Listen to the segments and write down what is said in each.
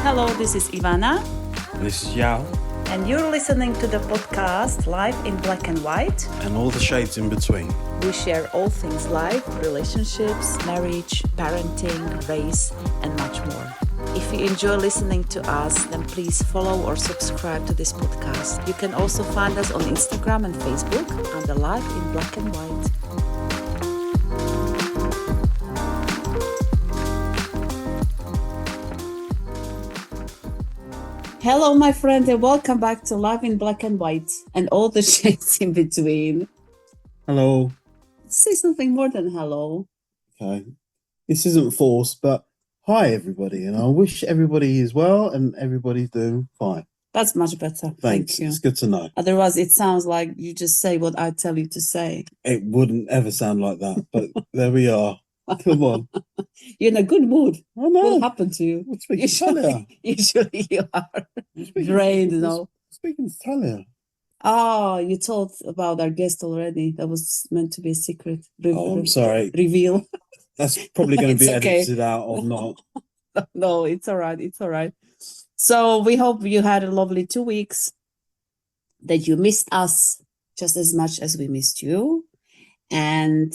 Hello, this is Ivana. This is Yaw. And you're listening to the podcast Life in Black and White. And all the shades in between. We share all things life, relationships, marriage, parenting, race, and much more. If you enjoy listening to us, then please follow or subscribe to this podcast. You can also find us on Instagram and Facebook under Life in Black and White. Hello, my friend, and welcome back to Life in Black and White and all the shades in between. Hello. Say something more than hello. Okay. This isn't forced, but hi, everybody. And I wish everybody is well and everybody's doing fine. That's much better. Thanks. Thank you. It's good to know. Otherwise, it sounds like you just say what I tell you to say. It wouldn't ever sound like that, but there we are. Come on. You're in a good mood. I know. What happened to you? Usually you are drained, you know. Speaking to Talia. Oh, you told about our guest already. That was meant to be a secret. I'm sorry. Reveal. That's probably going to be okay. edited out or not. No, it's all right. It's all right. So we hope you had a lovely 2 weeks, that you missed us just as much as we missed you. And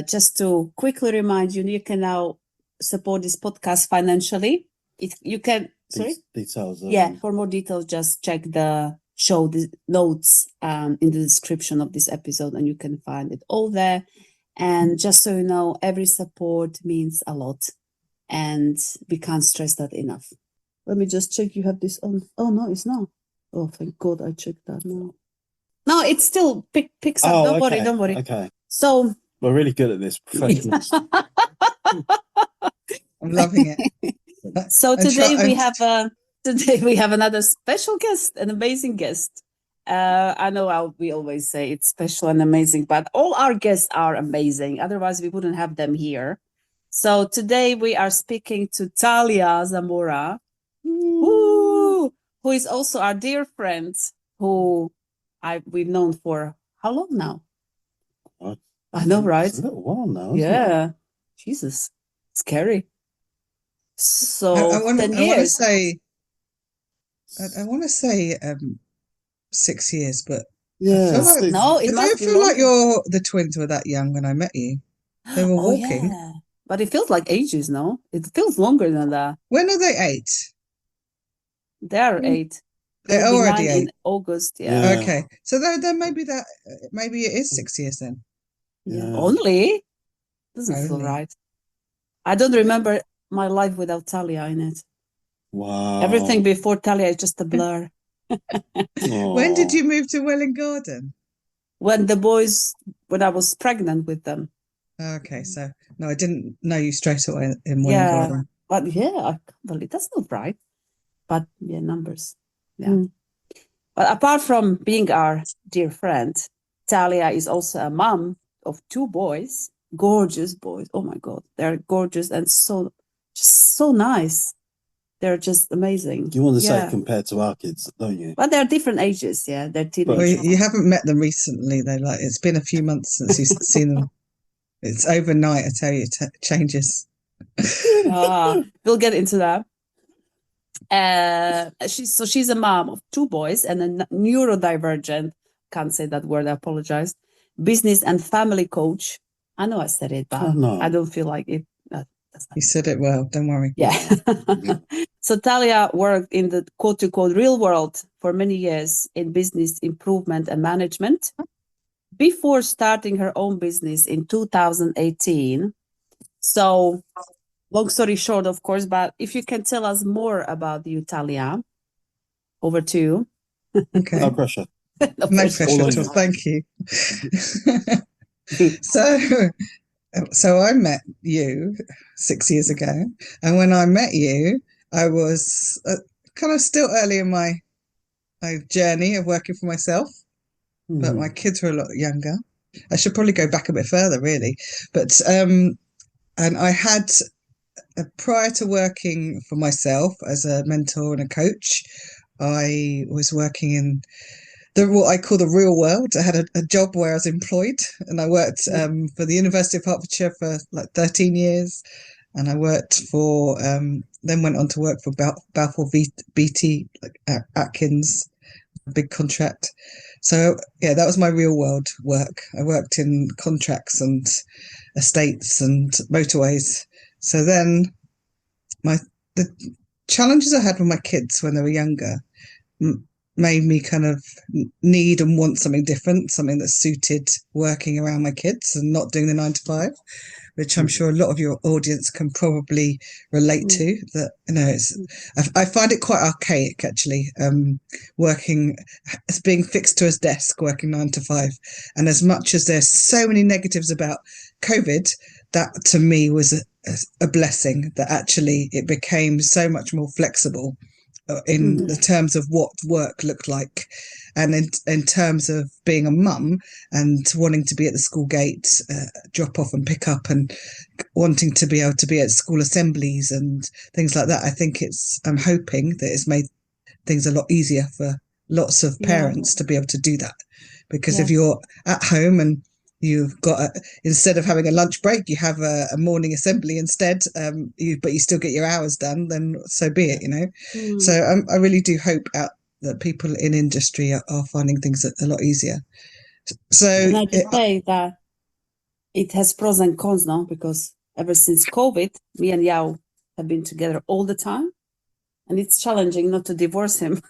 just to quickly remind you, you can now support this podcast financially. You can, sorry? Details. Yeah, for more details, just check the notes in the description of this episode, and you can find it all there. And just so you know, every support means a lot, and we can't stress that enough. Let me just check you have this on. Oh, no, it's not. Oh, thank God I checked that now. No, it still picks up. Don't worry. Okay. So we're really good at this, professionals. I'm loving it. So today we have another special guest, an amazing guest. I know we always say it's special and amazing, but all our guests are amazing. Otherwise, we wouldn't have them here. So today we are speaking to Talia Zamora, who is also our dear friend, who we've known for how long now? I know, right? It's a little while now. Yeah. Jesus. Scary. So I want 10 to years. say 6 years, but Yeah. I don't feel like the twins were that young when I met you. They were walking. Yeah. But it feels like ages, no? It feels longer than that. When are they 8? They are 8. They're already 8 in August. Yeah. Okay, so then maybe it is 6 years then. Yeah. Only doesn't feel Only. right. I don't remember my life without Talia in it. Wow. Everything before Talia is just a blur. When did you move to Welwyn Garden? When I was pregnant with them. Okay, so no, I didn't know you straight away in Welwyn Garden. But yeah, I can't believe that's not right. But yeah, numbers. Yeah. But apart from being our dear friend, Talia is also a mom of 2 boys, gorgeous boys. Oh my God, they're gorgeous and so nice. They're just amazing. You want to say compared to our kids, don't you? But they're different ages. Yeah, they're teenagers. Well, you haven't met them recently, though. Like it's been a few months since you've seen them. It's overnight, I tell you, it changes. We'll get into that. She's a mom of 2 boys and a neurodivergent. Can't say that word. I apologize. Business and family coach. I know I said it, but I don't feel like it. You said it well. Don't worry. Yeah. So Talia worked in the quote-unquote real world for many years in business improvement and management before starting her own business in 2018. So long story short, of course, but if you can tell us more about you, Talia, over to you. Okay. No pressure. No pressure at all. Thank you. So I met you 6 years ago, and when I met you, I was kind of still early in my journey of working for myself, but my kids were a lot younger. I should probably go back a bit further, really. But and I had, prior to working for myself as a mentor and a coach, I was working in what I call the real world. I had a job where I was employed, and I worked for the University of Hertfordshire for like 13 years. and I worked for then went on to work for Balfour BT, like Atkins, a big contract. So yeah, that was my real world work. I worked in contracts and estates and motorways. So then the challenges I had with my kids when they were younger made me kind of need and want something different, something that suited working around my kids and not doing the 9 to 5, which I'm sure a lot of your audience can probably relate to. That, you know, I find it quite archaic actually, working as being fixed to a desk, working 9 to 5. And as much as there's so many negatives about COVID, that to me was a blessing, that actually it became so much more flexible in the terms of what work looked like, and in terms of being a mum and wanting to be at the school gate, drop off and pick up, and wanting to be able to be at school assemblies and things like that. I think I'm hoping that it's made things a lot easier for lots of parents to be able to do that, because if you're at home and you've got instead of having a lunch break, you have a morning assembly instead, but you still get your hours done, then so be it, you know. So I really do hope that people in industry are finding things a lot easier. So and I just say that it has pros and cons now, because ever since COVID, me and Yaw have been together all the time, and it's challenging not to divorce him.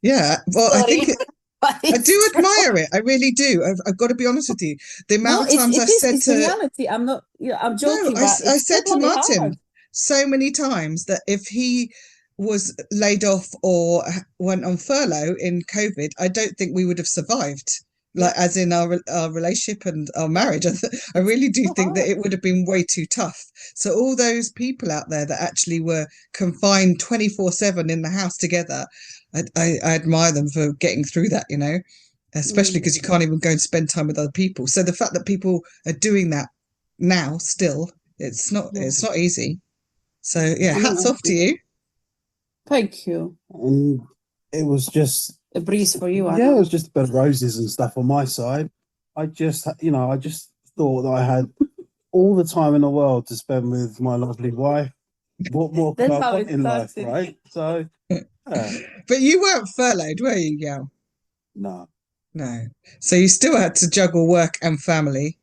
Yeah, well, Sorry. I think I do admire it. I really do. I've got to be honest with you. The amount of times I said it's to reality. I'm not. I'm joking. No, I said to Martin hard. so many times that if he was laid off or went on furlough in COVID, I don't think we would have survived. Like, as in our relationship and our marriage, I really do think that it would have been way too tough. So all those people out there that actually were confined 24/7 in the house together, I admire them for getting through that, you know, especially because you can't even go and spend time with other people. So the fact that people are doing that now still, it's not easy. So yeah, hats off to you. Thank you. And it was just a breeze for you. Yeah, it was just a bit of roses and stuff on my side. I just thought that I had all the time in the world to spend with my lovely wife. What more could I want in life, right? So, but you weren't furloughed, were you, Yaw? No. So you still had to juggle work and family.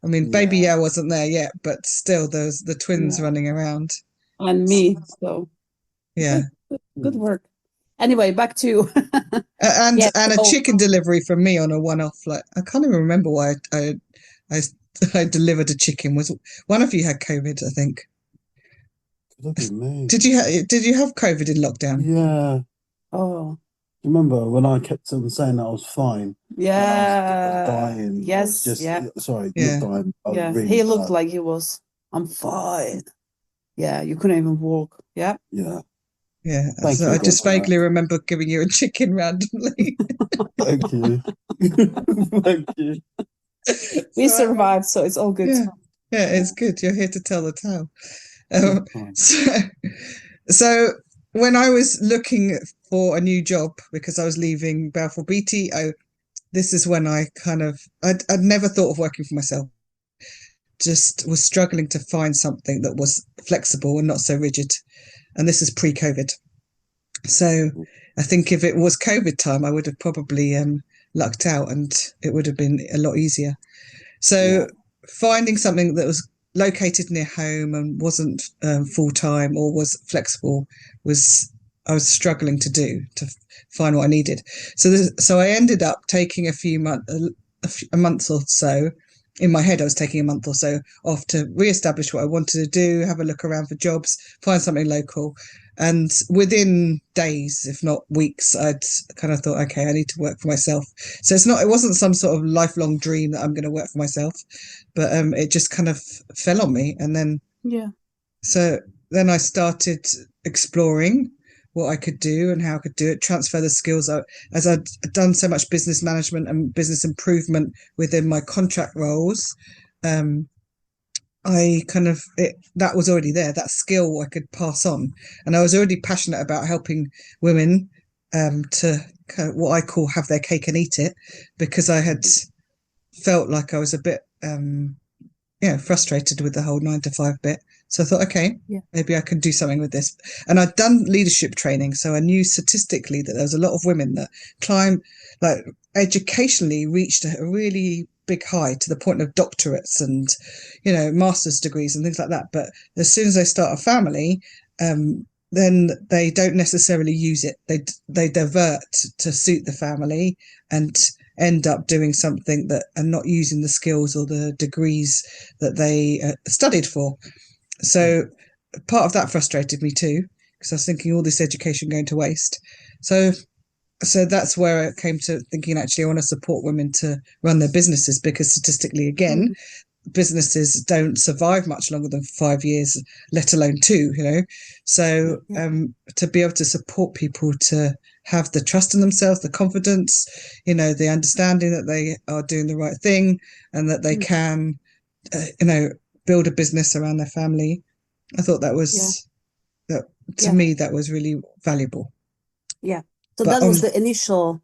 I mean, baby Yaw wasn't there yet, but still, there's the twins running around. And me, so yeah, good work. Anyway, back to and a chicken delivery from me on a one-off. Like, I can't even remember why I delivered a chicken. Was one of you had COVID? I think. Did you have COVID in lockdown? Yeah. Oh. Remember when I kept on saying that I was fine? Yeah. I was dying. Yes. Sorry. Yeah. Not dying. Yeah. Really he looked like he was. I'm fine. Yeah. You couldn't even walk. Yeah. Yeah. Yeah. So I just vaguely remember giving you a chicken randomly. Thank you. Thank you. We survived, so it's all good. Yeah, it's good. You're here to tell the tale. So when I was looking for a new job, because I was leaving Balfour BT, this is when I I'd never thought of working for myself. Just was struggling to find something that was flexible and not so rigid. And this is pre-COVID. So I think if it was COVID time, I would have probably lucked out and it would have been a lot easier. So finding something that was located near home and wasn't full-time or was flexible I was struggling to find what I needed. So I ended up taking a month or so. In my head, I was taking a month or so off to reestablish what I wanted to do, have a look around for jobs, find something local. And within days, if not weeks, I'd kind of thought, okay, I need to work for myself. So it wasn't some sort of lifelong dream that I'm going to work for myself, but it just kind of fell on me. And then, so then I started exploring what I could do and how I could do it, transfer the skills as I'd done so much business management and business improvement within my contract roles. That was already there, that skill I could pass on. And I was already passionate about helping women to what I call have their cake and eat it, because I had felt like I was a bit frustrated with the whole 9 to 5 bit. So I thought, okay, maybe I can do something with this. And I'd done leadership training, so I knew statistically that there was a lot of women that like educationally reached a really big high to the point of doctorates and, you know, master's degrees and things like that. But as soon as they start a family, then they don't necessarily use it. They divert to suit the family and end up doing something that and not using the skills or the degrees that they studied for. So part of that frustrated me too, because I was thinking all this education going to waste. So that's where I came to thinking, actually, I want to support women to run their businesses, because statistically, again, businesses don't survive much longer than 5 years, let alone 2, you know. So to be able to support people to have the trust in themselves, the confidence, you know, the understanding that they are doing the right thing and that they can, you know, build a business around their family. I thought that was, to me, that was really valuable. Yeah. So that was the initial.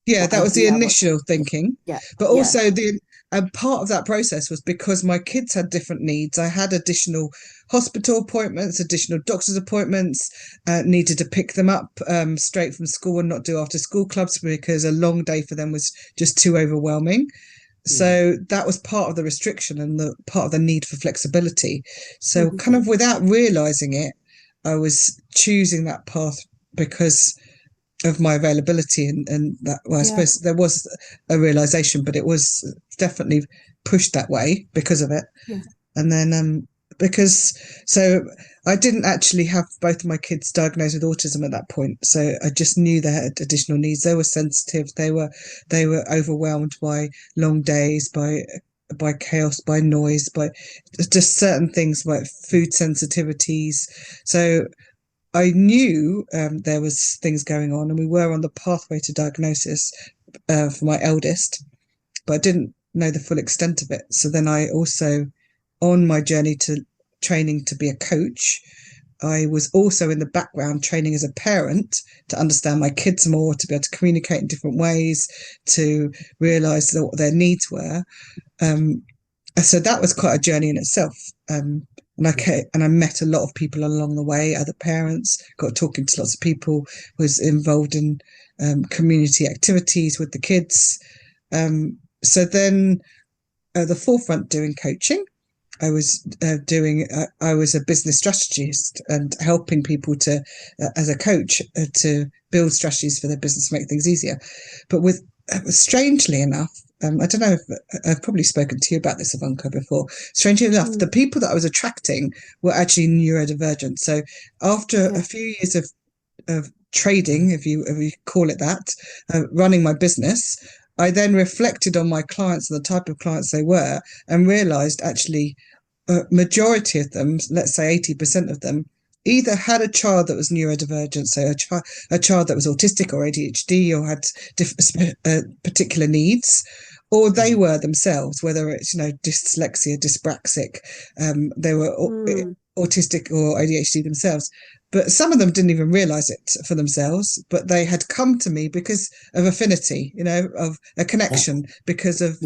Yeah, that was the initial thinking. Yeah. But also part of that process was because my kids had different needs. I had additional hospital appointments, additional doctor's appointments, needed to pick them up straight from school and not do after school clubs because a long day for them was just too overwhelming. So that was part of the restriction and the part of the need for flexibility. So kind of without realizing it, I was choosing that path because of my availability and that, well, I suppose there was a realization, but it was definitely pushed that way because of it. And then so I didn't actually have both of my kids diagnosed with autism at that point, so I just knew they had additional needs. They were sensitive, they were overwhelmed by long days, by chaos, by noise, by just certain things like food sensitivities. So I knew there was things going on, and we were on the pathway to diagnosis for my eldest, but I didn't know the full extent of it. So then I also, on my journey to training to be a coach, I was also in the background training as a parent to understand my kids more, to be able to communicate in different ways, to realise what their needs were. So that was quite a journey in itself. And I met a lot of people along the way, other parents, got talking to lots of people, was involved in community activities with the kids. So then the forefront doing coaching, I was I was a business strategist and helping people to, as a coach, to build strategies for their business, make things easier. But with strangely enough, I don't know if I've probably spoken to you about this, Ivanka, before. Strangely enough, the people that I was attracting were actually neurodivergent. So after a few years of trading, if you call it that, running my business, I then reflected on my clients and the type of clients they were and realized actually majority of them, let's say 80% of them, either had a child that was neurodivergent, so a child that was autistic or ADHD or had particular needs, or they were themselves, whether it's, you know, dyslexia, dyspraxic, they were autistic or ADHD themselves. But some of them didn't even realize it for themselves, but they had come to me because of affinity, you know, of a connection, because of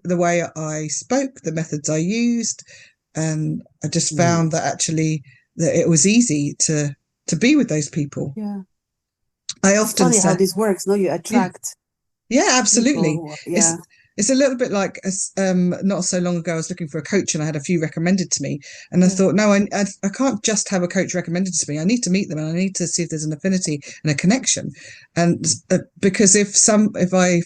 the way I spoke, the methods I used. And I just found that actually that it was easy to be with those people. Yeah. I often say how this works. No, you attract. Yeah, absolutely. People, It's a little bit like not so long ago, I was looking for a coach and I had a few recommended to me. And I thought, no, I can't just have a coach recommended to me. I need to meet them and I need to see if there's an affinity and a connection. And because if I,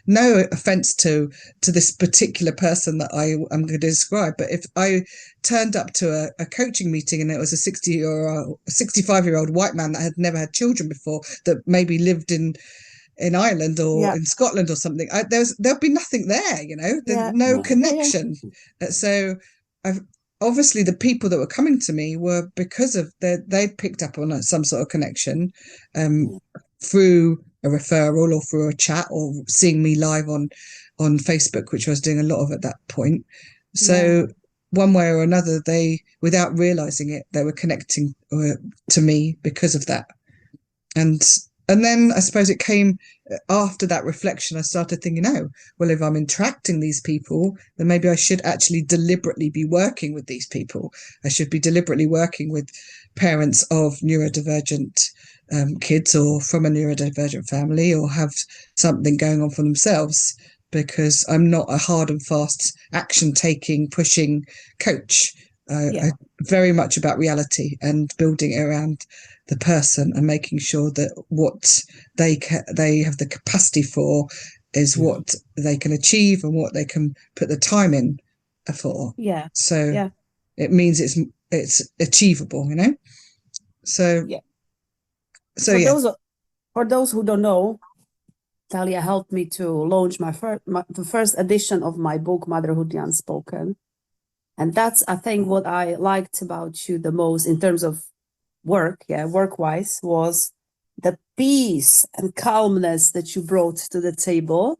no offense to this particular person that I'm going to describe, but if I turned up to a coaching meeting and it was a 65-year-old white man that had never had children before, that maybe lived in Ireland or in Scotland or something, there'll be nothing there, you know. There's no connection. So obviously the people that were coming to me were because of they'd picked up on some sort of connection through a referral or through a chat or seeing me live on Facebook, which I was doing a lot of at that point. So one way or another, they, without realizing it, they were connecting to me because of that. And And then I suppose it came after that reflection. I started thinking, oh, well, if I'm interacting these people, then maybe I should actually deliberately be working with these people. I should be deliberately working with parents of neurodivergent kids, or from a neurodivergent family, or have something going on for themselves, because I'm not a hard and fast action taking, pushing coach. I very much about reality and building it around the person and making sure that what they have the capacity for is what they can achieve and what they can put the time in for. So it means it's achievable, you know. So for those who don't know, Talia helped me to launch the first edition of my book, Motherhood the Unspoken. And that's, I think, what I liked about you the most in terms of work-wise, was the peace and calmness that you brought to the table.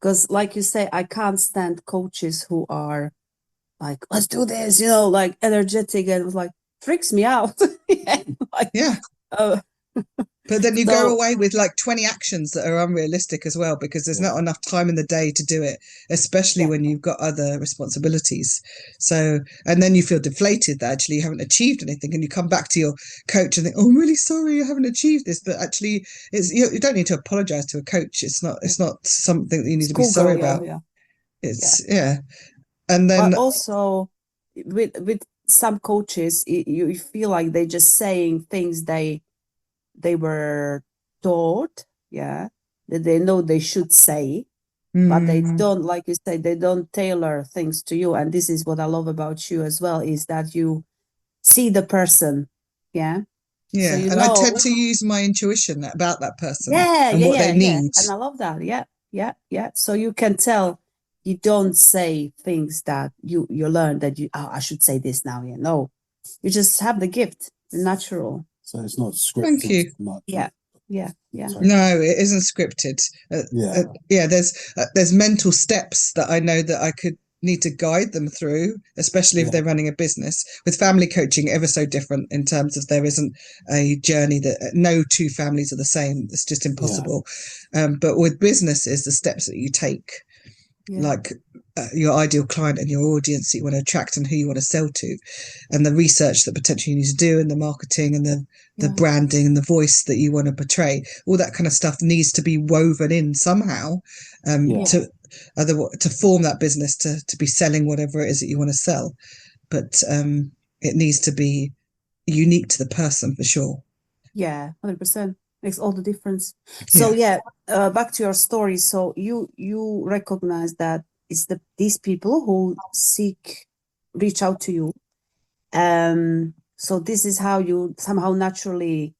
Because like you say, I can't stand coaches who are like, let's do this, you know, like energetic, and it was like, freaks me out. But then you go away with like 20 actions that are unrealistic as well, because there's not enough time in the day to do it, especially when you've got other responsibilities. So, and then you feel deflated that actually you haven't achieved anything, and you come back to your coach and think, oh, I'm really sorry, I haven't achieved this. But actually, you don't need to apologize to a coach. It's not something that you need to be sorry about. And then but also with some coaches, you feel like they're just saying things they were taught, that they know they should say, but they don't, like you say, they don't tailor things to you. And this is what I love about you as well, is that you see the person. So I tend to use my intuition about that person and what they need. And I love that. So you can tell, you don't say things that you learn that I should say this now. No, you just have the gift, the natural. So it's not scripted. Thank you. Yeah. No, it isn't scripted. There's mental steps that I know that I could need to guide them through, especially if they're running a business. With family coaching, ever so different in terms of there isn't a journey that no two families are the same. It's just impossible. But with businesses, the steps that you take, like your ideal client and your audience that you want to attract and who you want to sell to, and the research that potentially you need to do, and the marketing and the branding and the voice that you want to portray, all that kind of stuff needs to be woven in somehow to form that business, to be selling whatever it is that you want to sell. But it needs to be unique to the person for sure. 100%. Makes all the difference. So back to your story. So you recognize that it's these people who reach out to you. So this is how you somehow naturally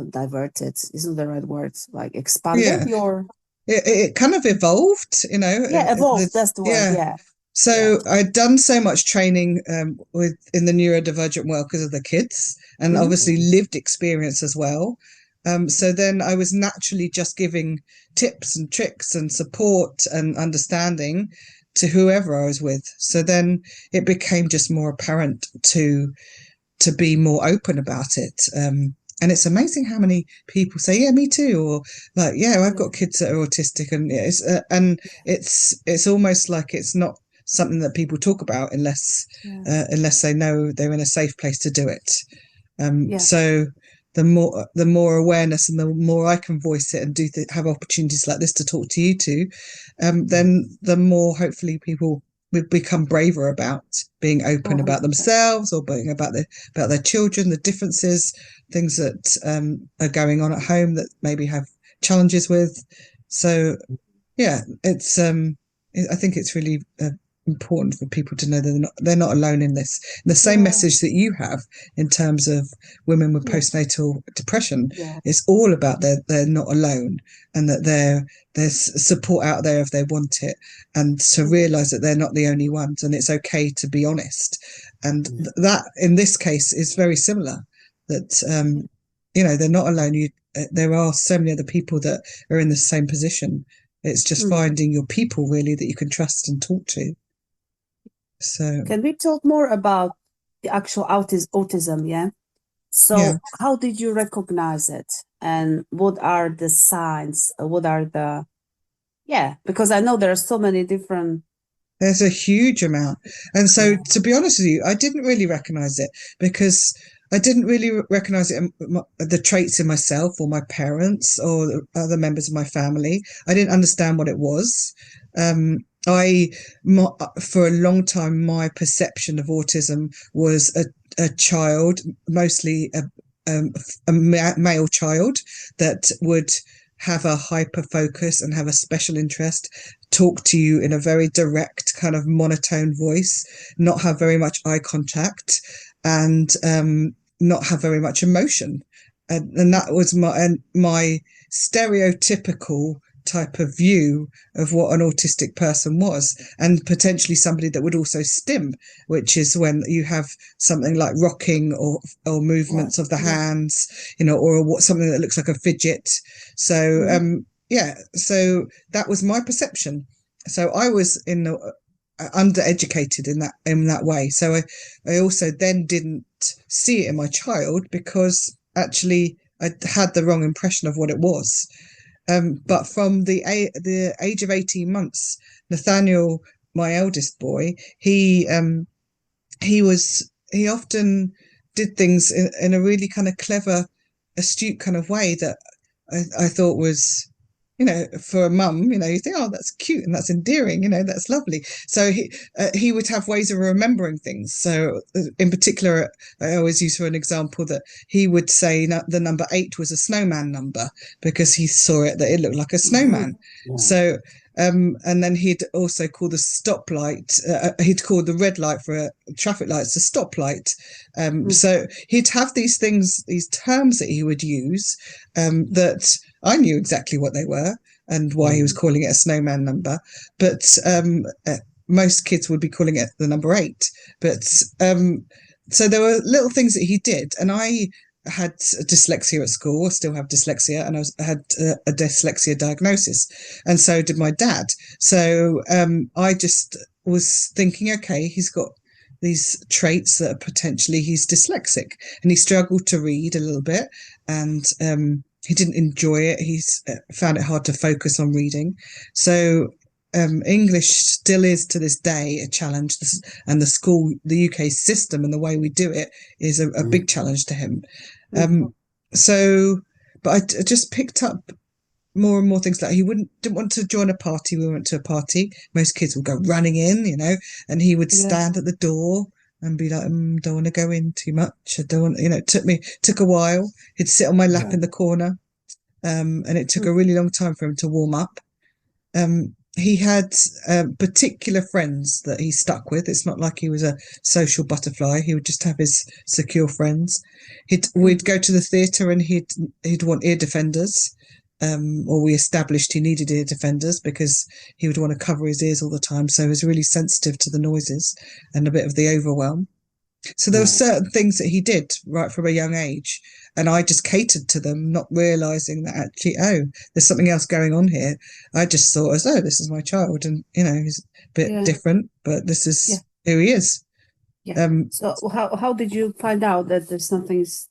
diverted, isn't the right word, like expanded your... It kind of evolved, you know. Evolved, that's the word, So I'd done so much training in the neurodivergent world because of the kids, and obviously lived experience as well. So then I was naturally just giving tips and tricks and support and understanding to whoever I was with. So then it became just more apparent to be more open about it. And it's amazing how many people say, yeah, me too. Or like, I've got kids that are autistic, and it's almost like it's not something that people talk about unless they know they're in a safe place to do it. So the more awareness and the more I can voice it and have opportunities like this to talk to you too, then the more hopefully people will become braver about being open about themselves, or being about their children, the differences, things that are going on at home that maybe have challenges with. So it's I think it's really important for people to know they're not alone in this. The same message that you have in terms of women with postnatal depression is all about they're not alone, and that there's support out there if they want it, and to realize that they're not the only ones, and it's okay to be honest. And that in this case is very similar, that they're not alone. There are so many other people that are in the same position. It's just finding your people really that you can trust and talk to. So can we talk more about the actual autism? So how did you recognize it? And what are the signs? What are the, because I know there are so many different. There's a huge amount. And so, to be honest with you, I didn't really recognize it because I didn't really recognize it in the traits in myself or my parents or the other members of my family. I didn't understand what it was. For a long time, my perception of autism was a child, mostly a male child, that would have a hyper focus and have a special interest, talk to you in a very direct kind of monotone voice, not have very much eye contact, and not have very much emotion. And that was my stereotypical type of view of what an autistic person was, and potentially somebody that would also stim, which is when you have something like rocking or movements of the hands, or something that looks like a fidget. So so that was my perception. So I was undereducated in that way. So I also then didn't see it in my child because actually I had the wrong impression of what it was. But from the age of 18 months, Nathaniel, my eldest boy, he often did things in a really kind of clever, astute kind of way that I thought was, for a mum, you think, oh, that's cute and that's endearing, that's lovely. So he would have ways of remembering things. So in particular, I always use for an example that he would say the number 8 was a snowman number because he saw that it looked like a snowman. Yeah. So and then he'd also call the stoplight, he'd call the red light for traffic lights a stoplight. So he'd have these things, these terms that he would use that I knew exactly what they were and why he was calling it a snowman number. But most kids would be calling it the number 8. But so there were little things that he did. And I had dyslexia at school. I still have dyslexia, and I had a dyslexia diagnosis, and so did my dad. So I just was thinking, okay, he's got these traits that are potentially he's dyslexic, and he struggled to read a little bit, and he didn't enjoy it. He's found it hard to focus on reading. So English still is to this day a challenge, and the UK system and the way we do it is a big challenge to him. But I just picked up more and more things, like he didn't want to join a party. We went to a party. Most kids would go running in, and he would stand at the door and be like, don't want to go in too much. I don't want, it took a while. He'd sit on my lap in the corner. And it took a really long time for him to warm up. He had particular friends that he stuck with. It's not like he was a social butterfly. He would just have his secure friends. We'd go to the theatre and he'd want ear defenders. Or we established he needed ear defenders because he would want to cover his ears all the time. So he was really sensitive to the noises and a bit of the overwhelm. So there were certain things that he did right from a young age, and I just catered to them, not realizing that actually, there's something else going on here. I just thought this is my child, and he's a bit different, but this is who he is. So how did you find out that there's something different?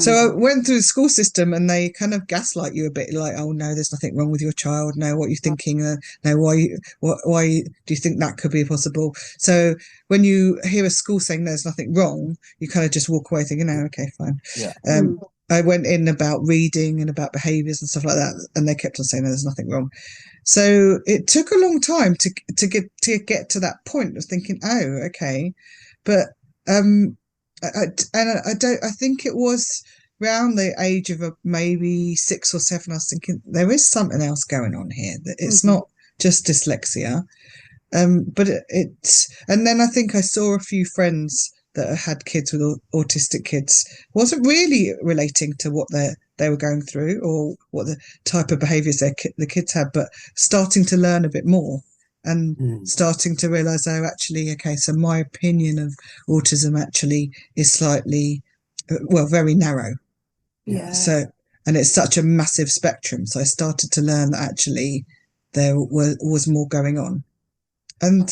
So I went through the school system, and they kind of gaslight you a bit, like, oh no, there's nothing wrong with your child. No, what are you thinking? No, why do you think that could be possible? So when you hear a school saying there's nothing wrong, you kind of just walk away thinking, okay, fine. I went in about reading and about behaviours and stuff like that, and they kept on saying there's nothing wrong. So it took a long time to get to that point of thinking, oh, okay, but I think it was around the age of maybe 6 or 7. I was thinking there is something else going on here. That it's not just dyslexia, but and then I think I saw a few friends that had kids with autistic kids. Wasn't really relating to what they were going through or what the type of behaviours the kids had, but starting to learn a bit more. And starting to realize, actually, okay, so my opinion of autism actually is slightly, very narrow. So, and it's such a massive spectrum. So I started to learn that actually there was more going on. And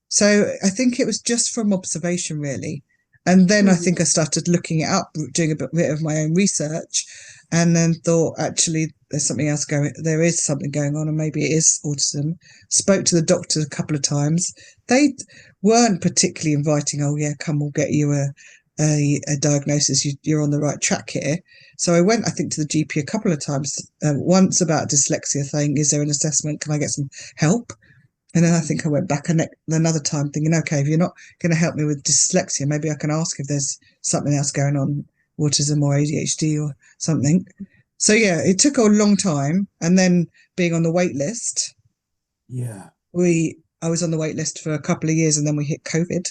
so I think it was just from observation, really. And then I think I started looking it up, doing a bit of my own research, and then thought, actually, there is something going on, and maybe it is autism. Spoke to the doctor a couple of times. They weren't particularly inviting. Oh yeah, come, we'll get you a diagnosis. You're on the right track here. So I went, I think, to the GP a couple of times. Once about dyslexia, saying, is there an assessment? Can I get some help? And then I think I went back another time thinking, okay, if you're not going to help me with dyslexia, maybe I can ask if there's something else going on, autism or ADHD or something. So yeah, it took a long time. And then being on the wait list, I was on the wait list for a couple of years, and then we hit COVID.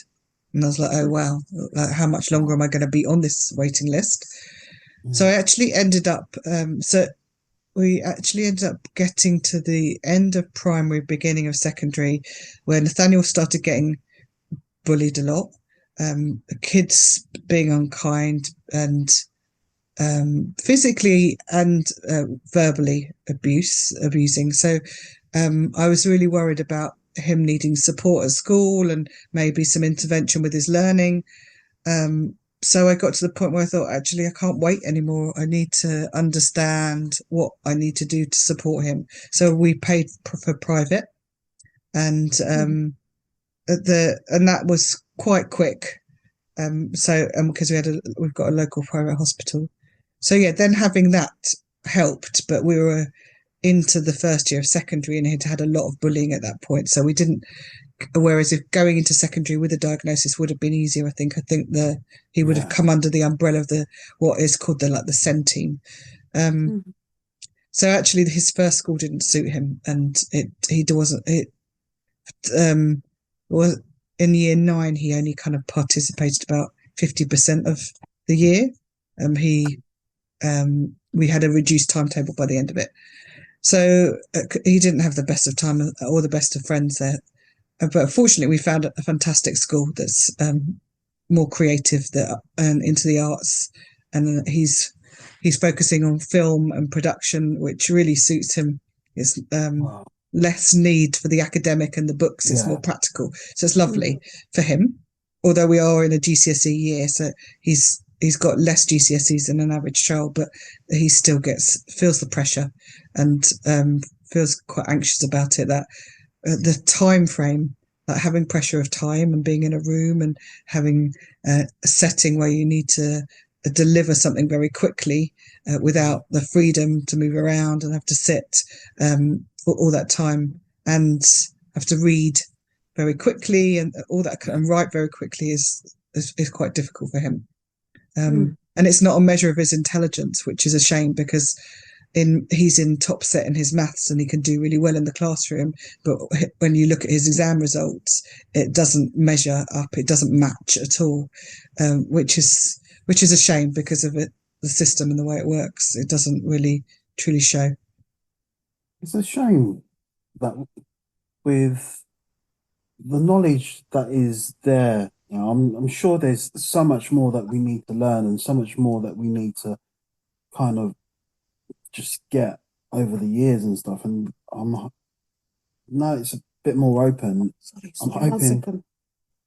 And I was like, oh, wow, like, how much longer am I going to be on this waiting list? So I actually ended up, we actually ended up getting to the end of primary, beginning of secondary, where Nathaniel started getting bullied a lot, kids being unkind and physically and verbally abusing. So I was really worried about him needing support at school and maybe some intervention with his learning. So I got to the point where I thought, actually, I can't wait anymore. I need to understand what I need to do to support him. So we paid for private, and that was quite quick. Because we've got a local private hospital. So yeah, then having that helped, but we were into the first year of secondary and had a lot of bullying at that point. So we didn't. Whereas if going into secondary with a diagnosis would have been easier, I think he would have come under the umbrella of what is called the SEND team. So actually, his first school didn't suit him, and was in year 9 he only kind of participated about 50% of the year. We had a reduced timetable by the end of it, so he didn't have the best of time or the best of friends there. But fortunately, we found a fantastic school that's more creative, and into the arts, and he's focusing on film and production, which really suits him. It's less need for the academic and the books; it's more practical. So it's lovely for him. Although we are in a GCSE year, so he's got less GCSEs than an average child, but he still feels the pressure and feels quite anxious about it. That the time frame, like having pressure of time and being in a room and having a setting where you need to deliver something very quickly without the freedom to move around and have to sit for all that time and have to read very quickly and all that and write very quickly is quite difficult for him. And it's not a measure of his intelligence, which is a shame, because he's in top set in his maths and he can do really well in the classroom, but when you look at his exam results, it doesn't measure up, it doesn't match at all, which is a shame because of the system and the way it works. It doesn't really truly show. It's a shame that with the knowledge that is there, I'm sure there's so much more that we need to learn and so much more that we need to kind of just get over the years and stuff. And it's a bit more open. I'm hoping,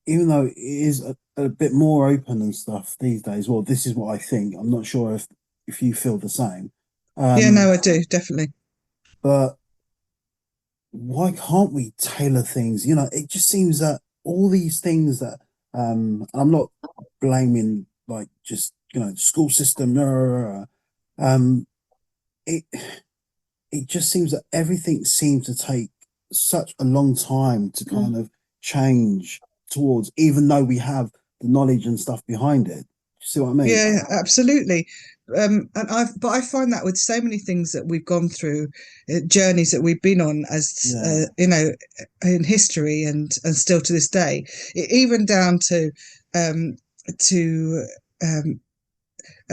even though it is a bit more open and stuff these days. Well, this is what I think. I'm not sure if you feel the same. Yeah, no, I do, definitely. But why can't we tailor things? It just seems that all these things that I'm not blaming just school system. It just seems that everything seems to take such a long time to kind of change towards, even though we have the knowledge and stuff behind it. You see what I mean? Yeah, absolutely. But I find that with so many things that we've gone through, journeys that we've been on as in history and still to this day, even down to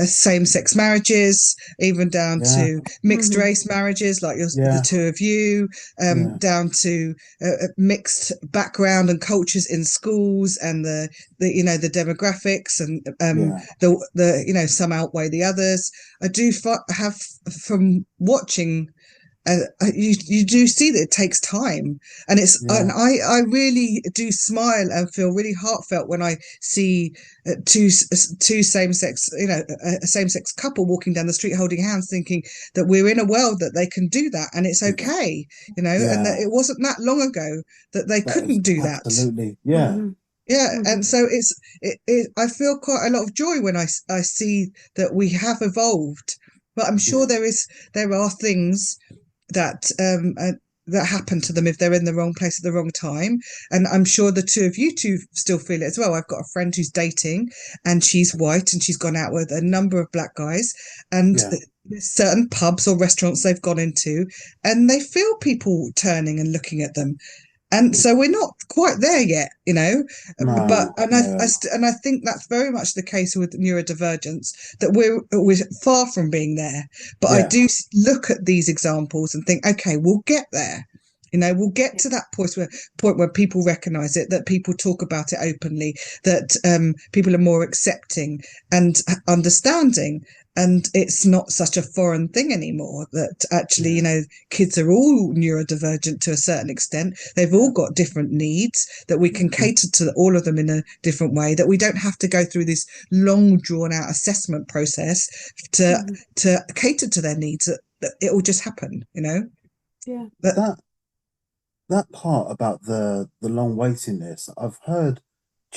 same-sex marriages, even down to mixed race marriages, like the two of you, down to mixed background and cultures in schools, and the demographics, and the some outweigh the others. I do have, from watching you do see that it takes time, and and I really do smile and feel really heartfelt when I see two same-sex, a same-sex couple walking down the street holding hands, thinking that we're in a world that they can do that and it's okay, and that it wasn't that long ago that they couldn't do that. Absolutely, and so I feel quite a lot of joy when I see that we have evolved, but I'm sure there are things that that happen to them if they're in the wrong place at the wrong time, and I'm sure the two of you two still feel it as well. I've got a friend who's dating, and she's white, and she's gone out with a number of black guys, and there's certain pubs or restaurants they've gone into, and they feel people turning and looking at them. And so we're not quite there yet, but I think that's very much the case with neurodivergence, that we're far from being there. But I do look at these examples and think, okay, we'll get there. We'll get to that point where people recognize it, that people talk about it openly, that people are more accepting and understanding. And it's not such a foreign thing anymore, that actually, kids are all neurodivergent to a certain extent. They've all got different needs, that we can cater to all of them in a different way, that we don't have to go through this long drawn out assessment process to cater to their needs. That it will just happen, Yeah. That part about the long waiting list, I've heard,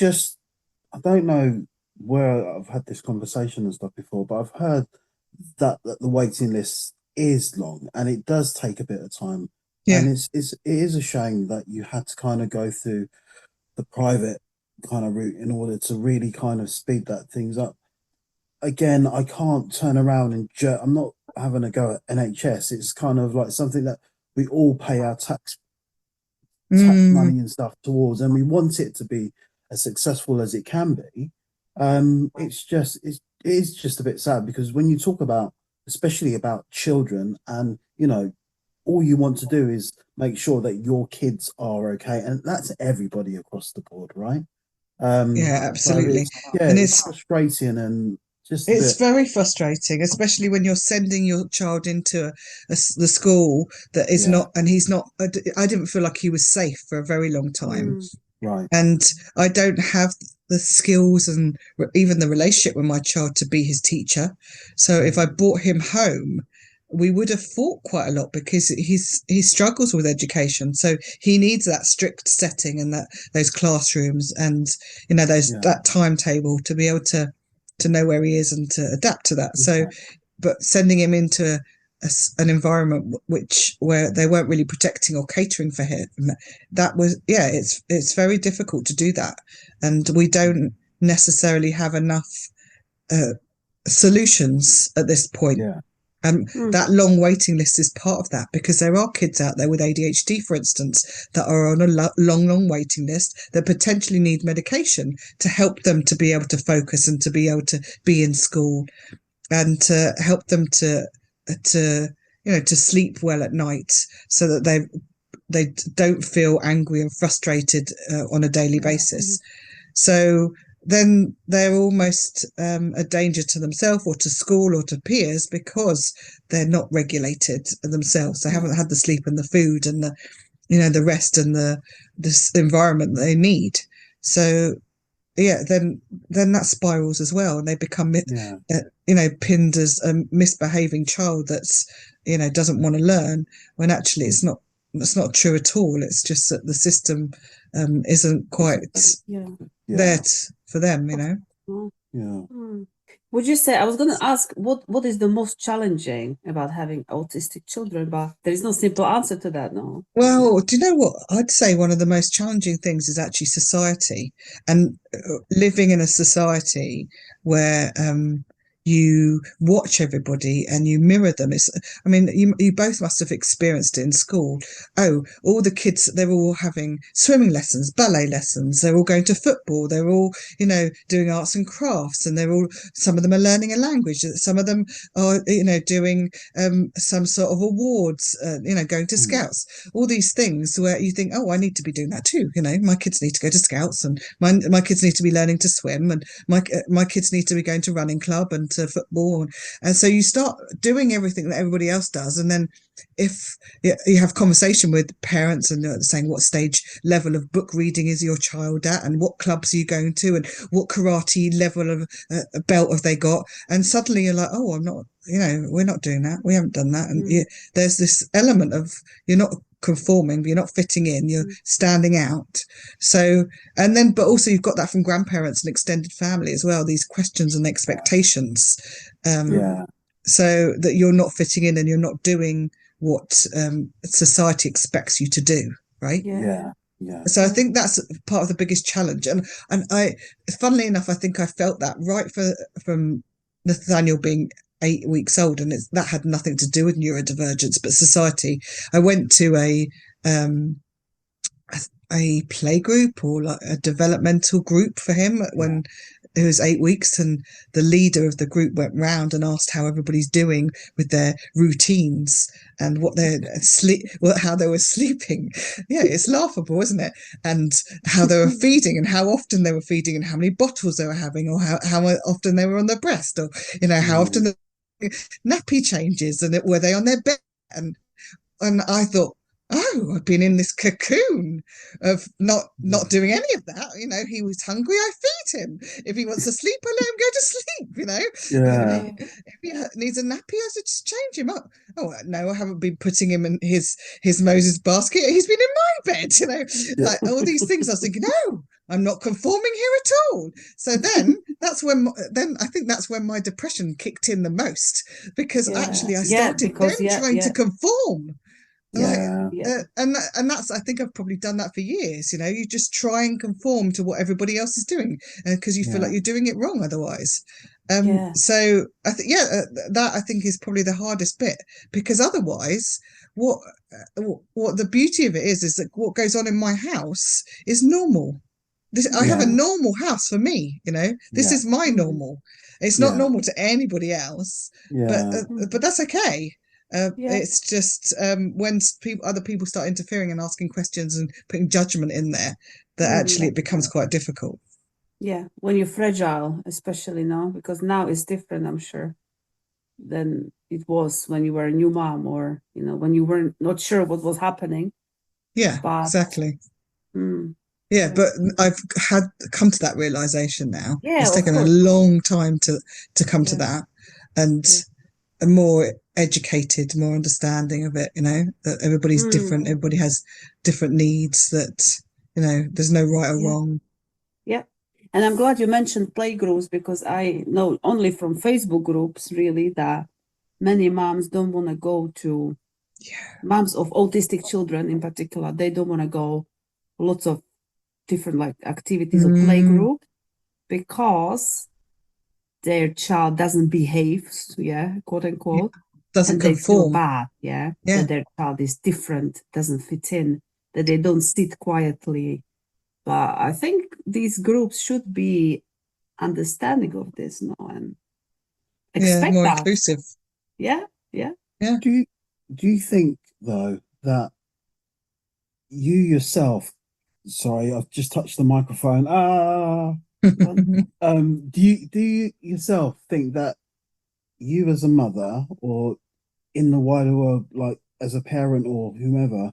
I don't know where I've had this conversation and stuff before, but I've heard that the waiting list is long and it does take a bit of time. And it is a shame that you had to kind of go through the private kind of route in order to really kind of speed that things up. Again, I can't turn around and I'm not having a go at NHS. It's kind of like something that we all pay our tax money and stuff towards, and we want it to be as successful as it can be. It is just a bit sad, because when you talk about, especially about children, and all you want to do is make sure that your kids are okay, and that's everybody across the board, right? Absolutely. And it's frustrating, and it's very frustrating, especially when you're sending your child into the school that is not, and he's not. I didn't feel like he was safe for a very long time. Right. And I don't have the skills and even the relationship with my child to be his teacher. So if I brought him home, we would have fought quite a lot, because he struggles with education. So he needs that strict setting and those classrooms and that timetable to be able to know where he is and to adapt to that. So, but sending him into an environment where they weren't really protecting or catering for him, that was it's very difficult to do that, and we don't necessarily have enough solutions at this point. That long waiting list is part of that, because there are kids out there with ADHD, for instance, that are on a long waiting list that potentially need medication to help them to be able to focus and to be able to be in school, and to help them to sleep well at night, so that they don't feel angry and frustrated on a daily basis. So then they're almost a danger to themselves or to school or to peers, because they're not regulated themselves. They haven't had the sleep and the food and the rest and this environment that they need. So then that spirals as well, and they become pinned as a misbehaving child that's doesn't want to learn, when actually it's not true at all. It's just that the system isn't quite there for them. Would you say, I was going to ask, what is the most challenging about having autistic children, but there is no simple answer to that, no? Well, do you know what? I'd say one of the most challenging things is actually society, and living in a society where you watch everybody and you mirror them. You both must have experienced it in school. Oh, all the kids, they're all having swimming lessons, ballet lessons, they're all going to football, they're all, doing arts and crafts, and some of them are learning a language, some of them are, doing some sort of awards, going to scouts, all these things where you think, oh, I need to be doing that too. My kids need to go to scouts, and my kids need to be learning to swim, and my kids need to be going to running club and to football, and so you start doing everything that everybody else does, and then if you have conversation with parents and they're saying what stage level of book reading is your child at, and what clubs are you going to, and what karate level of belt have they got, and suddenly you're like, oh, I'm not, we're not doing that, we haven't done that, and there's this element of you're not conforming, you're not fitting in, you're standing out. So, and then but also you've got that from grandparents and extended family as well, these questions and expectations, so that you're not fitting in and you're not doing what society expects you to do, right? So I think that's part of the biggest challenge, and I, funnily enough, I think I felt that right from Nathaniel being 8 weeks old, and that had nothing to do with neurodivergence, but society. I went to a play group, or like a developmental group for him when he was 8 weeks, and the leader of the group went round and asked how everybody's doing with their routines and what their how they were sleeping. Yeah, it's laughable, isn't it? And how they were feeding, and how often they were feeding, and how many bottles they were having, or how often they were on their breast, or how often the nappy changes, and were they on their bed, and I thought, oh, I've been in this cocoon of not doing any of that. He was hungry, I feed him. If he wants to sleep, I let him go to sleep. If he needs a nappy, I just change him up. Oh no, I haven't been putting him in his Moses basket, he's been in my bed. Like all these things. I was thinking, no, I'm not conforming here at all. So then I think that's when my depression kicked in the most, because actually I started trying to conform. And that's, I think I've probably done that for years. You just try and conform to what everybody else is doing, because you feel like you're doing it wrong otherwise. So I think that I think is probably the hardest bit, because otherwise what the beauty of it is that what goes on in my house is normal. I have a normal house for me. This is my normal. It's not normal to anybody else, but that's okay. It's just when other people start interfering and asking questions and putting judgment in there, that actually it becomes quite difficult. When you're fragile, especially now, because now it's different, I'm sure, than it was when you were a new mom, or when you weren't not sure what was happening. Exactly. But I've come to that realization now. It's taken a long time to come to that, and a more educated, more understanding of it, that everybody's different, everybody has different needs, that there's no right or wrong. And I'm glad you mentioned playgroups, because I know only from Facebook groups really that many moms don't want to go to moms of autistic children in particular. They don't want to go lots of different activities or playgroup, because their child doesn't behave, quote unquote, doesn't conform. They feel bad, that their child is different, doesn't fit in, that they don't sit quietly. But I think these groups should be understanding of this now, and expect more that. inclusive. Do you think though that you yourself, sorry, I've just touched the microphone. Do you yourself think that you as a mother, or in the wider world, like as a parent or whomever,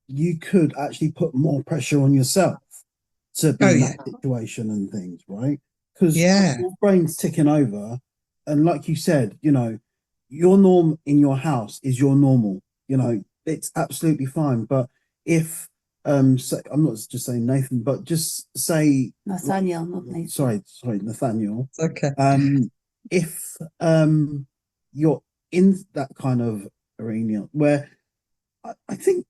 you could actually put more pressure on yourself to be in that situation and things, right? Because your brain's ticking over, and like you said, your norm in your house is your normal. It's absolutely fine. But if so, I'm not just saying Nathan, but just say Nathaniel, not Nathan. Sorry, Nathaniel. Okay. If you're in that kind of arena where I think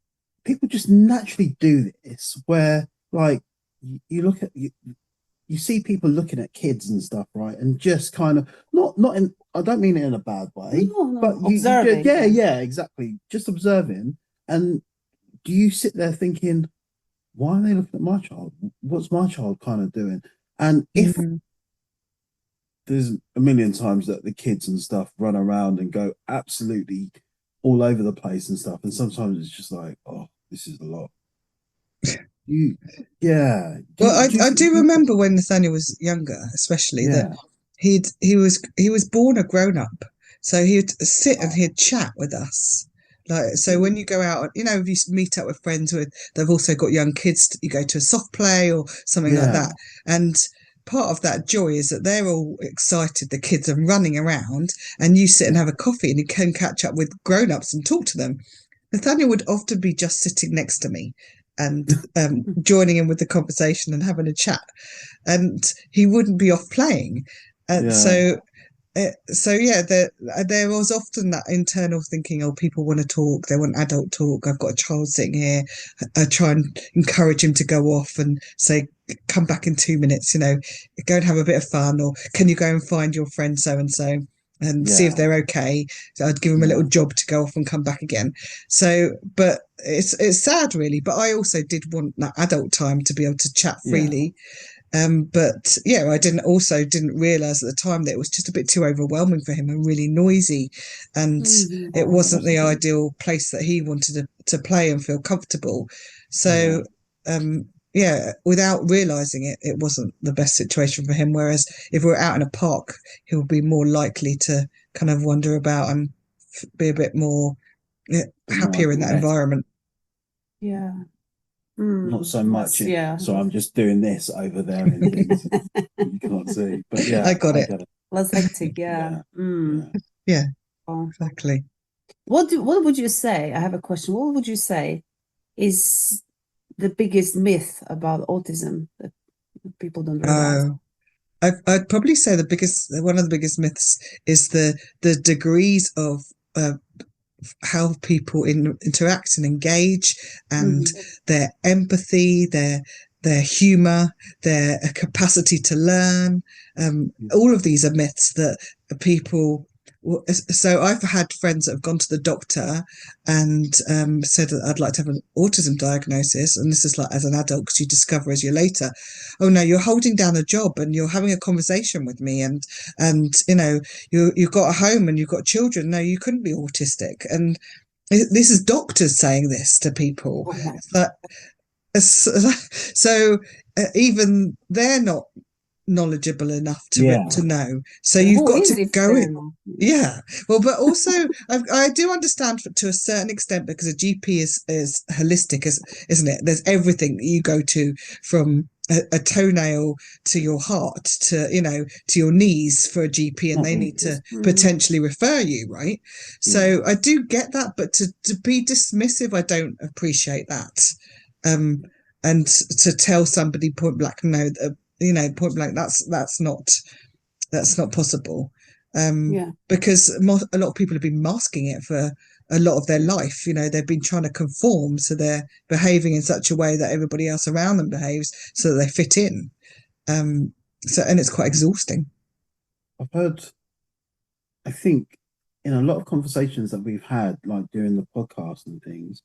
people just naturally do this, where you look at you see people looking at kids and stuff, right, and just kind of not in, I don't mean it in a bad way, but observing, exactly, just observing. And do you sit there thinking, why are they looking at my child? What's my child kind of doing? And if there's a million times that the kids and stuff run around and go absolutely all over the place and stuff, and sometimes it's just like, oh, this is a lot. I do remember when Nathaniel was younger, especially, that he was born a grown up, so he'd sit and he'd chat with us. Like, so when you go out, you know, if you meet up with friends they've also got young kids, you go to a soft play or something like that. And part of that joy is that they're all excited, the kids are running around, and you sit and have a coffee and you can catch up with grown-ups and talk to them. Nathaniel would often be just sitting next to me and joining in with the conversation and having a chat, and he wouldn't be off playing. So there was often that internal thinking, oh, people want to talk, they want adult talk, I've got a child sitting here. I try and encourage him to go off and say, come back in 2 minutes, you know, go and have a bit of fun, or can you go and find your friend so and so and see if they're okay. So I'd give him a little job to go off and come back again. So, but it's sad really, but I also did want that adult time to be able to chat freely. But yeah, I didn't realize at the time that it was just a bit too overwhelming for him and really noisy, and it wasn't the ideal place that he wanted to play and feel comfortable. So without realizing it, it wasn't the best situation for him. Whereas if we're out in a park, he would be more likely to kind of wander about and be a bit more happier in that environment. Yeah. Not so much. So I'm just doing this over there in things you can't see. But yeah, I got it. Less hectic. Yeah. Exactly. What would you say? I have a question. What would you say is the biggest myth about autism that people don't realize? I'd probably say one of the biggest myths is the degrees of how people interact and engage, and their empathy, their humor, their capacity to learn. All of these are myths that people. So I've had friends that have gone to the doctor and said that I'd like to have an autism diagnosis, and this is like as an adult, because you discover as you're later, oh no, you're holding down a job and you're having a conversation with me, and you know, you've got a home and you've got children. No, you couldn't be autistic. And this is doctors saying this to people. But so even they're not knowledgeable enough to know, so you've got to go in. Well, but also I do understand to a certain extent, because a GP is holistic, isn't it? There's everything that you go to, from a toenail to your heart to, you know, to your knees for a GP, and they need to potentially refer you, right? So I do get that, but to be dismissive, I don't appreciate that. And to tell somebody point blank, no, you know, point blank, that's not possible. Because a lot of people have been masking it for a lot of their life. You know, they've been trying to conform, so they're behaving in such a way that everybody else around them behaves, so that they fit in. And it's quite exhausting. I've heard, I think, in a lot of conversations that we've had, like during the podcast and things,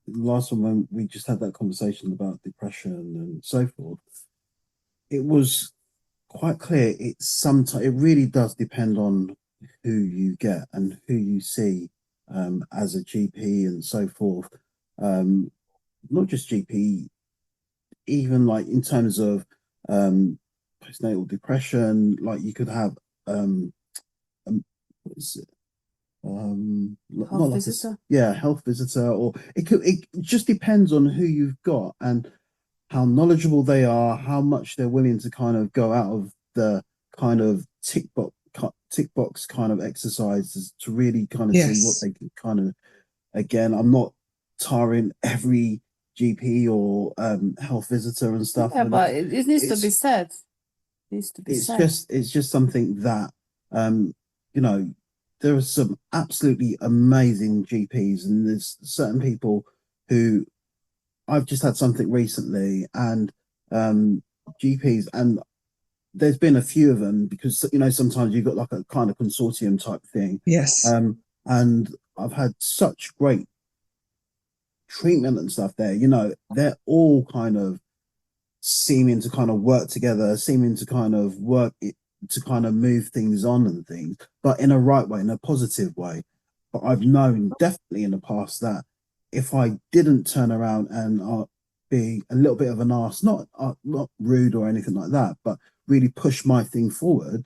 last one when we just had that conversation about depression and so forth, it was quite clear it really does depend on who you get and who you see as a GP and so forth. Not just GP, even like in terms of postnatal depression, like you could have what is it? Health visitor? Health visitor, or it just depends on who you've got and how knowledgeable they are, how much they're willing to kind of go out of the kind of tick box kind of exercises to really kind of see what they can kind of. Again, I'm not tarring every GP or health visitor and stuff. Yeah, but it needs to be said. It needs to be said. It's just something that you know, there are some absolutely amazing GPs, and there's certain people who I've just had something recently, and GPs, and there's been a few of them, because, you know, sometimes you've got like a kind of consortium type thing. And I've had such great treatment and stuff there. You know, they're all kind of seeming to kind of work together, seeming to kind of work it to kind of move things on and things, but in a right way, in a positive way. But I've known definitely in the past that if I didn't turn around and be a little bit of an arse, not rude or anything like that, but really push my thing forward,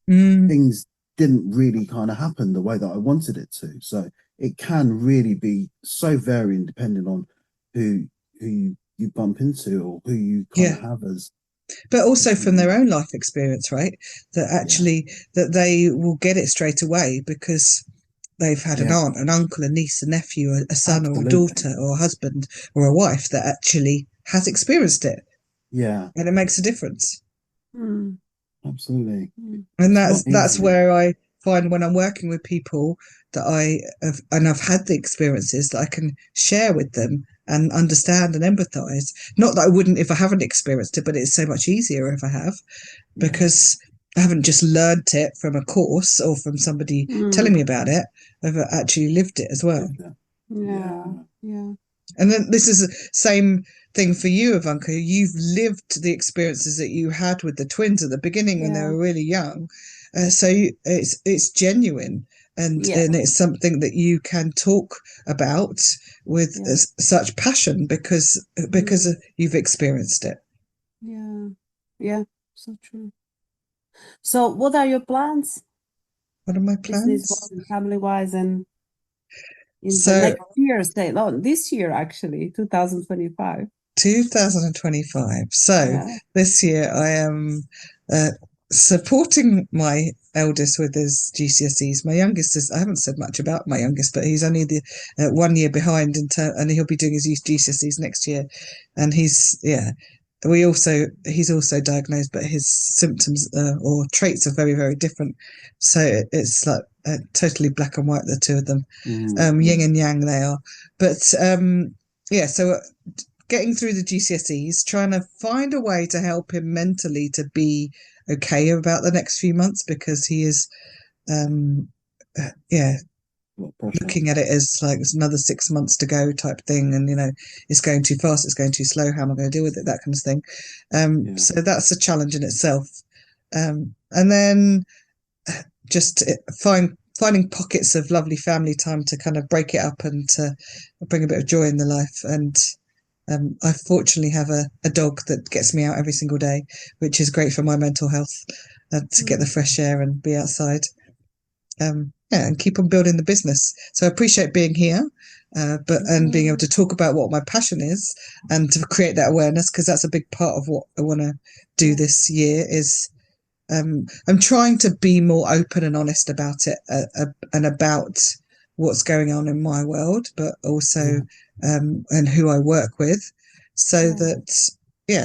Mm. things didn't really kind of happen the way that I wanted it to. So it can really be so varying depending on who you bump into or who you kind of have as. But also from their own life experience, right? That actually that they will get it straight away because they've had an aunt, an uncle, a niece, a nephew, a son, or a daughter, or a husband, or a wife that actually has experienced it. Yeah, and it makes a difference. Absolutely. And that's where I find when I'm working with people that I've had the experiences that I can share with them and understand and empathize. Not that I wouldn't if I haven't experienced it, but it's so much easier if I have, because I haven't just learned it from a course or from somebody telling me about it. I've actually lived it as well. Yeah. And then this is the same thing for you, Ivanka. You've lived the experiences that you had with the twins at the beginning when they were really young. So it's genuine and it's something that you can talk about with such passion because you've experienced it. Yeah, so true. So what are your plans? What are my plans? Business-wise, family-wise, and in the next year, this year actually, 2025. 2025. So this year I am supporting my eldest with his GCSEs. My youngest I haven't said much about my youngest, but he's only the 1 year behind and he'll be doing his GCSEs next year. And he's also diagnosed, but his symptoms or traits are very, very different. So it's like totally black and white, the two of them. Yin and yang they are. But so getting through the GCSEs, trying to find a way to help him mentally to be okay about the next few months, because he is looking at it as like it's another 6 months to go type thing, and it's going too fast, it's going too slow, how am I going to deal with it, that kind of thing. So that's a challenge in itself. And then just finding pockets of lovely family time to kind of break it up and to bring a bit of joy in the life. And I fortunately have a dog that gets me out every single day, which is great for my mental health, to get the fresh air and be outside. And keep on building the business. So I appreciate being here, and being able to talk about what my passion is and to create that awareness, because that's a big part of what I want to do this year. Is I'm trying to be more open and honest about it and about what's going on in my world, but also and who I work with, so that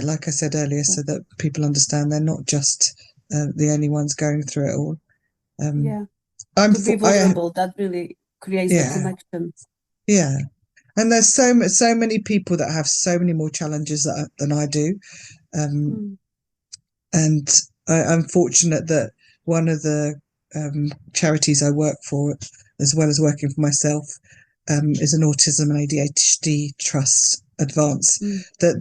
like I said earlier, so that people understand they're not just the only ones going through it all. To be vulnerable, that really creates the connection. Yeah, and there's so many people that have so many more challenges than I do, and I'm fortunate that one of the charities I work for, as well as working for myself, is an autism and ADHD trust advance. That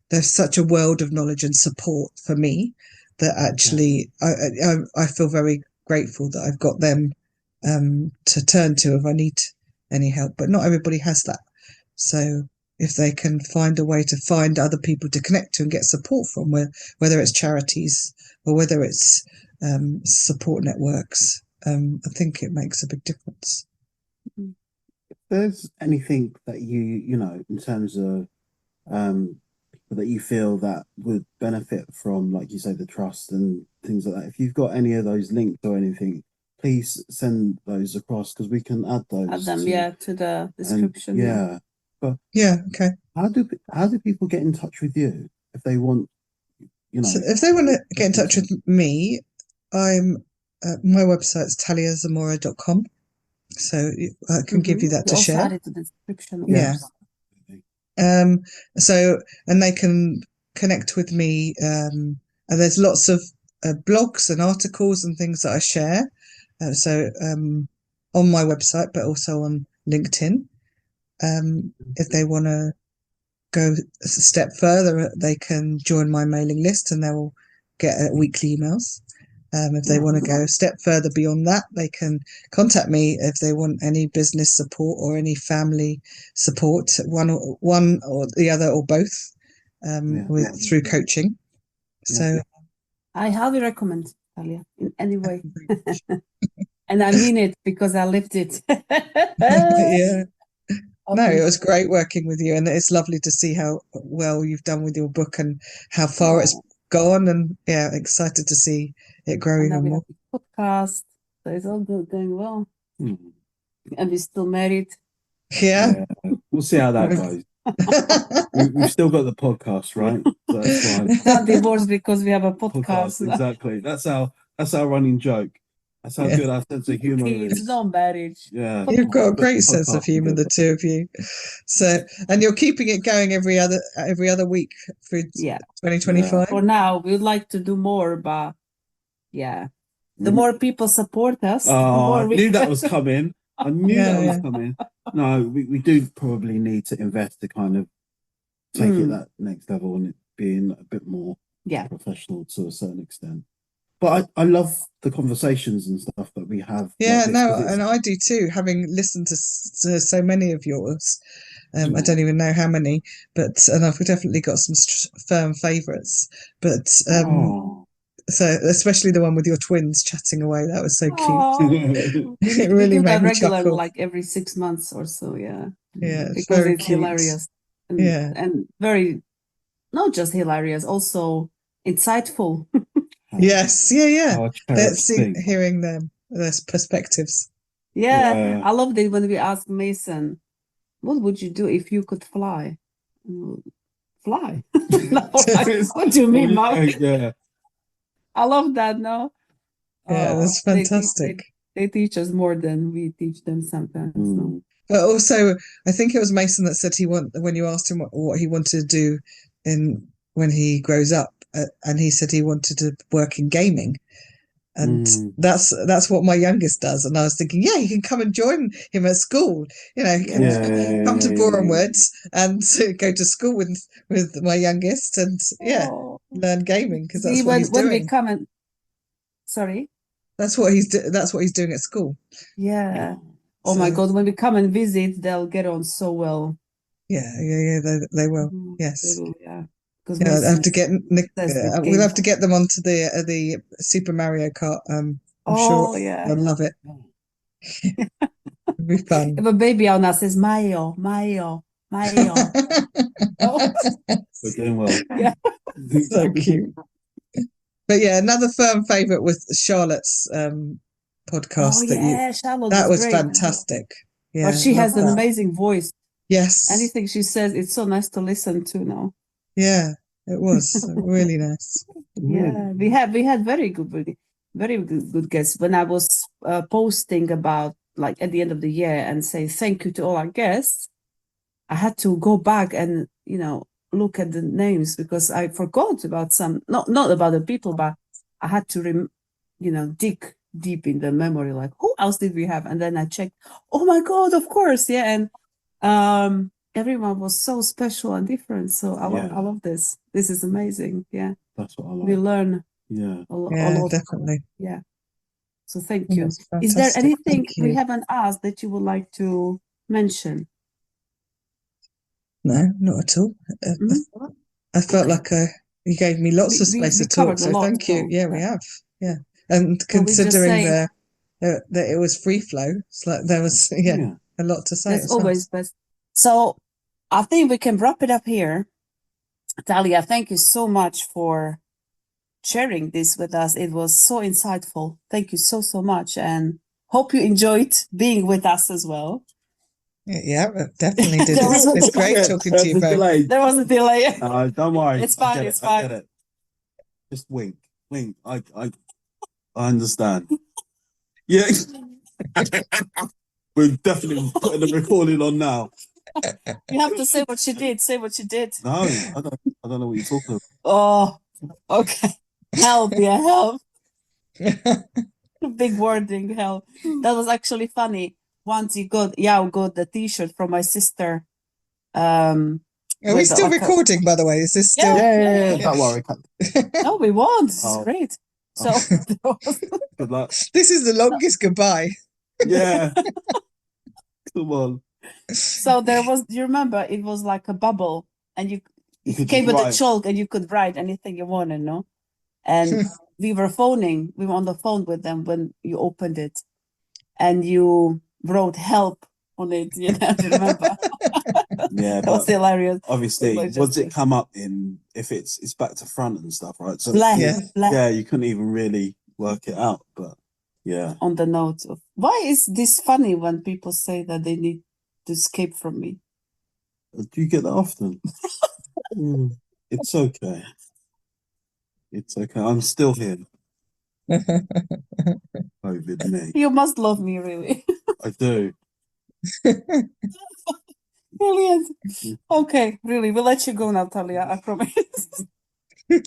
there's such a world of knowledge and support for me that actually I feel very grateful that I've got them to turn to if I need any help. But not everybody has that. So if they can find a way to find other people to connect to and get support from, whether it's charities or whether it's support networks, I think it makes a big difference. If there's anything that in terms of that you feel that would benefit from, like you say, the trust and things like that, if you've got any of those links or anything, please send those across, because we can add those to the description. But okay. How do people get in touch with you if they want? So if they want to get in touch with me, I'm my website's taliazamora.com. So I can give you that to share. Also add it to the description. So, and they can connect with me. And there's lots of blogs and articles and things that I share. On my website, but also on LinkedIn. If they want to go a step further, they can join my mailing list and they'll get weekly emails. If they want to go a step further beyond that, they can contact me if they want any business support or any family support, one or the other or both, through coaching. So I highly recommend, Talia, in any way. And I mean it because I lived it. Yeah. No, it was Obviously. great working with you, and it's lovely to see how well you've done with your book and how far it's gone. And yeah, excited to see it grow And now even we more. have the podcast, so it's all good, going well. And we're still married. Yeah. We'll see how that goes. We've still got the podcast, right? So that's fine. Not divorced because we have a podcast. Exactly. That's our running joke. That's how good our sense of humor Kids, is. no marriage. Yeah. You've got a great sense of humor, the two of you. So, and you're keeping it going every other week through 2025. For now, we'd like to do more, but the more people support us, the more I knew that was coming. I knew that was coming. No, we do probably need to invest to kind of take it that next level and it being a bit more professional to a certain extent. But I love the conversations and stuff that we have. Yeah, no, and I do too, having listened to so many of yours. I don't even know how many, and I've definitely got some firm favourites. But so especially the one with your twins chatting away, that was so cute. It really made me chuckle. Like every 6 months or so, yeah, it's because very it's cute. hilarious. And, and not just hilarious, also insightful. Yes, That's hearing their perspectives. I loved it when we asked Mason, what would you do if you could fly? Fly? What do you mean, Mom? I love that, no? Yeah, that's fantastic. They teach us more than we teach them sometimes. So. But also, I think it was Mason that said when you asked him what he wanted to do when he grows up, and he said he wanted to work in gaming. And that's what my youngest does. And I was thinking, he can come and join him at school. He can come to Bournemouth and go to school with my youngest and learn gaming, because that's what he's doing. When we come and sorry, that's what he's doing at school. Yeah. Oh my God! When we come and visit, they'll get on so well. Yeah. They will. Yes. They will, yeah. I have to get we'll have to get them onto the Super Mario Kart. I'm sure they'll love it. It'll be fun. If a baby on us says Mayo. We're doing well. Yeah. So cute. But another firm favourite was Charlotte's podcast. Charlotte. That was great. Fantastic. Yeah, but she has an amazing voice. Yes. Anything she says, it's so nice to listen to now. Yeah, it was really nice. Yeah, we had very good guests. When I was posting about like at the end of the year and say thank you to all our guests, I had to go back and look at the names because I forgot about some, not about the people, but I had to dig deep in the memory, like who else did we have? And then I checked, oh my God, of course, and everyone was so special and different. So I love this. This is amazing. Yeah, that's what I like. We learn a lot. Definitely. Yeah. So thank you. Is there anything we haven't asked that you would like to mention? No, not at all. I felt like you gave me lots of space to talk, so thank you. Yeah, we have. Yeah, and considering that it was free flow, it's like there was a lot to say. There's always best. So I think we can wrap it up here. Talia, thank you so much for sharing this with us. It was so insightful. Thank you so much, and hope you enjoyed being with us as well. Yeah, definitely did. It's great talking to you both. There was a delay. Don't worry. It's fine. It's fine. I get it. Just wink. I understand. Yeah. We're definitely putting the recording on now. You have to say what she did. Say what she did. No, I don't know what you're talking about. Oh, okay. Help, help. Big wording, help. That was actually funny. Once Yaw got the T-shirt from my sister. Are we still recording, by the way? Is this still? Yeah. Don't worry. No, we won't. It's great. So good luck. This is the longest goodbye. Yeah. Come on. So there was. You remember? It was like a bubble, and you came with a chalk, and you could write anything you wanted. No. And we were on the phone with them when you opened it, and you wrote help on it. Do you remember? Yeah, that was hilarious. Obviously, once it come up in, if it's back to front and stuff, right? So black, yeah, you couldn't even really work it out, but yeah. On the note of, why is this funny when people say that they need to escape from me? Do you get that often? It's okay. It's okay. I'm still here. COVID me. You must love me, really. I do. Brilliant. Okay, really, we'll let you go now, Talia. I promise. I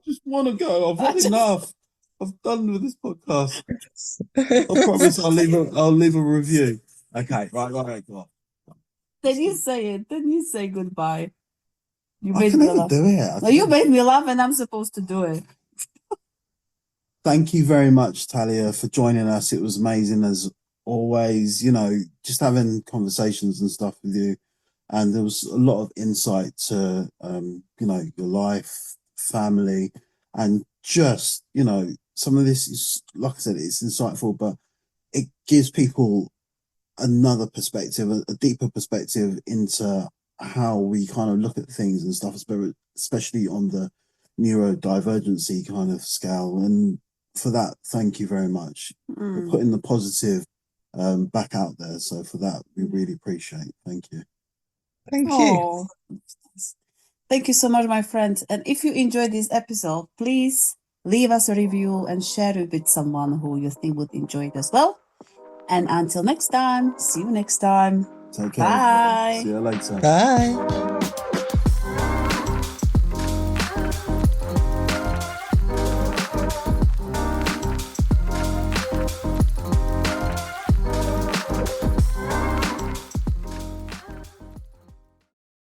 just want to go. I've had enough. I've done with this podcast. I promise I'll leave a review. Okay, right, go on. Then you say it. Then you say goodbye. You I made can me never laugh. do it. No, you made me laugh, and I'm supposed to do it. Thank you very much, Talia, for joining us. It was amazing as always, just having conversations and stuff with you. And there was a lot of insight to, your life, family, and just, some of this is, like I said, it's insightful, but it gives people another perspective, a deeper perspective into how we kind of look at things and stuff, especially on the neurodivergency kind of scale. And for that, thank you very much for putting the positive back out there. So for that, we really appreciate. Thank you. Thank you. Thank you so much, my friend. And if you enjoyed this episode, please leave us a review and share it with someone who you think would enjoy it as well. And until next time, see you next time. Take care. Bye. See you later. Bye.